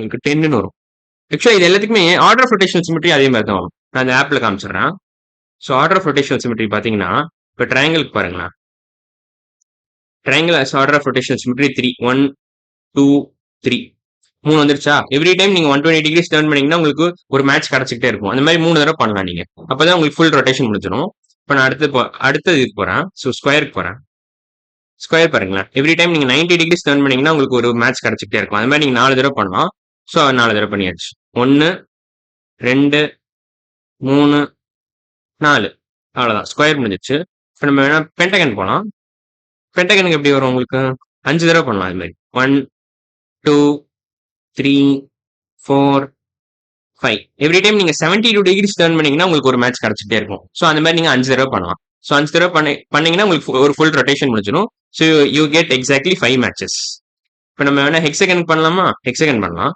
உங்களுக்கு 10ன்னு வரும். ஆக்சுவலா இது எல்லாத்துக்குமே ஆர்டர் ஆஃப் ரொட்டேஷனல் சிமெட்ரி அதே மாதிரி தான் வரும். நான் இந்த ஆப்ல காமிச்சிடுறேன். So order of rotational symmetry பார்த்தீங்கன்னா, இப்போ ட்ரையாங்கிளுக்கு பாருங்களேன். Triangle order of rotational symmetry 3 1 2 3 3 வந்துருச்சா? எவ்ரி டைம் நீங்க 120 டிகிரிஸ் டர்ன் பண்ணீங்கன்னா உங்களுக்கு ஒரு மேட்ச் கிடைச்சிக்கிட்டே இருக்கும். அந்த மாதிரி 3 தடவை பண்ணலாம் நீங்க. அப்பதான் உங்களுக்கு ஃபுல் ரொட்டேஷன் முடிஞ்சிடும். இப்போ நான் அடுத்தது இதுக்கு போறேன். ஸோ ஸ்கொயருக்கு போறேன். ஸ்கொயர் பாருங்களேன். எவ்ரி டைம் நீங்க 90 டிகிரிஸ் டர்ன் பண்ணீங்கன்னா உங்களுக்கு ஒரு மேட்ச் கிடைச்சிக்கிட்டே இருக்கும். அந்த மாதிரி நீங்க 4 தடவை பண்ணலாம். ஸோ 4 தடவை பண்ணியாச்சு. 1 2 3 4 அவ்வளவுதான். ஸ்கொயர் முடிஞ்சிச்சு. இப்போ நம்ம வேணா பென்டகன் போலாம். பென்டகனுக்கு எப்படி வரும் உங்களுக்கு? 5 தடவை பண்ணலாம் அது மாதிரி. 1 2 3 4 5 எவ்ரி டைம் நீங்க 72 டிகிரிஸ் டர்ன் பண்ணீங்கன்னா உங்களுக்கு ஒரு மேட்ச் கிடைச்சிட்டே இருக்கும். ஸோ அந்த மாதிரி நீங்க 5 தடவை பண்ணலாம். ஸோ 5 தடவை பண்ணீங்கன்னா உங்களுக்கு ஒரு ஃபுல் ரொட்டேஷன் முடிஞ்சிடும். So you get exactly 5 matches. இப்போ நம்ம வேணா ஹெக்ஸகன் பண்ணலாமா? ஹெக்ஸகன் பண்ணலாம்.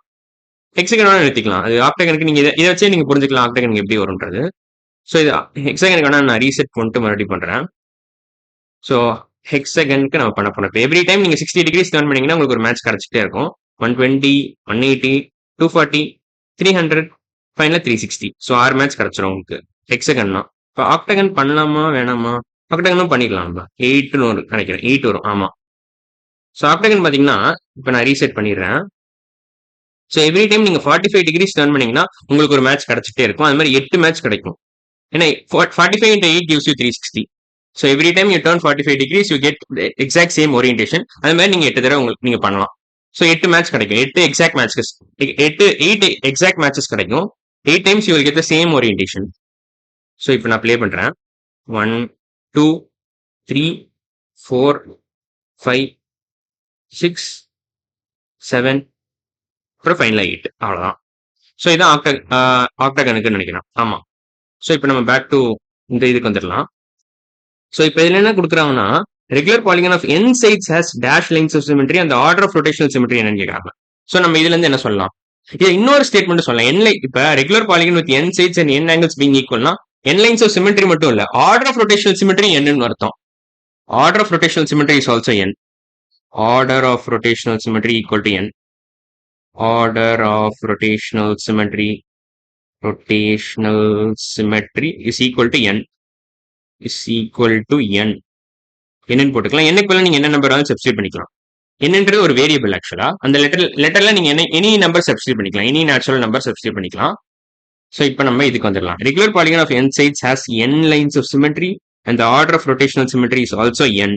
ஹெக்ஸகன் வேணா நிறுத்திக்கலாம். அது ஆக்டகனுக்கு நீங்க இதை வச்சே நீங்க புரிஞ்சுக்கலாம் ஆக்டகனுக்கு எப்படி வரும்ன்றது. ஸோ இது ஹெக்ஸகனுக்கு வேணா நான் ரீசெட் பண்ணிட்டு மறுபடியும் பண்றேன். ஸோ ஹெக்ஸகனுக்கு நம்ம பண்ண போறோம். இப்போ எவ்ரி டைம் நீங்க 60 டிகிரிஸ் டர்ன் பண்ணீங்கன்னா உங்களுக்கு ஒரு மேட்ச் கிடைச்சிட்டே இருக்கும். 120 180 240 300 ஃபைனலா 360. ஸோ 6 மேட்ச் கிடைச்சிடும் உங்களுக்கு ஹெக்ஸகன்னா. இப்போ ஆக்டகன் பண்ணலாமா வேணாமா? ஆக்டகனும் பண்ணிக்கலாம் நம்ம. 8ன்னு வரும் நினைக்கிறேன். 8 வரும். ஆமா. ஸோ ஆக்டகன் பாத்தீங்கன்னா இப்போ நான் ரீசெட் பண்ணிடுறேன். ஸோ எவ்ரி டைம் நீங்க 45 டிகிரிஸ் டர்ன் பண்ணீங்கன்னா உங்களுக்கு ஒரு மேட்ச் கிடைச்சிட்டே இருக்கும். அது மாதிரி 8 மேட்ச் கிடைக்கும். ஏன்னா 45 into 8 gives you 360. So every time you turn 45 degrees you get exact same orientation. அது மாதிரி நீங்க 8 தடவை உங்களுக்கு நீங்க பண்ணலாம். ஸோ 8 மேட்ச் கிடைக்கும். 8 எக்ஸாக்ட் மேட்சஸ் 8 எக்ஸாக்ட் மேட்சஸ் கிடைக்கும். 8 times you will get the same orientation. So இப்போ நான் ப்ளே பண்றேன். 1 2 3 4 5 6 7 அப்புறம் ஃபைனலா 8 அவ்வளவுதான். ஸோ இதான் ஆக்டகனுக்கு நினைக்கிறேன். ஆமா. ஸோ இப்போ நம்ம பேக் டு இந்த இதுக்கு வந்துடலாம். ஸோ இப்போ இதுல என்ன கொடுக்குறாங்கன்னா regular polygon of n sides has dash lines of symmetry and the order of rotational symmetry என்னன்னு கேட்கறாங்க. ஸோ நம்ம இதுல இருந்து என்ன சொல்லலாம்? இது இன்னொரு ஸ்டேட்மெண்ட் சொல்லலாம். n இப்ப regular polygon with n sides and n angles being equalனா n lines of symmetry மட்டும் இல்ல, order of rotational symmetry n அர்த்தம். Order of rotational symmetry is also n. Order of rotational symmetry equal to n. Order of rotational symmetry is equal to n. Is equal to n. என்னன்னு போட்டுக்கலாம். என்னக்கு பதிலா நீங்க என்ன number substitute பண்ணிக்கலாம். என்னன்றது ஒரு வேரியபிள் ஆக்சுவலா. அந்த லெட்டர்ல நீங்க எனி நம்பர் சப்ஸ்டிட்யூட் பண்ணிக்கலாம். எனி நேச்சுரல் நம்பர் சப்ஸ்டிட்யூட் பண்ணிக்கலாம். ஸோ இப்போ நம்ம இதுக்கு வந்துடலாம். Regular polygon of n sides has n lines of symmetry and the order of rotational symmetry is also n.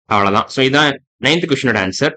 அவ்வளவுதான். ஸோ இதான் 9th கொஸ்டினோட ஆன்சர்.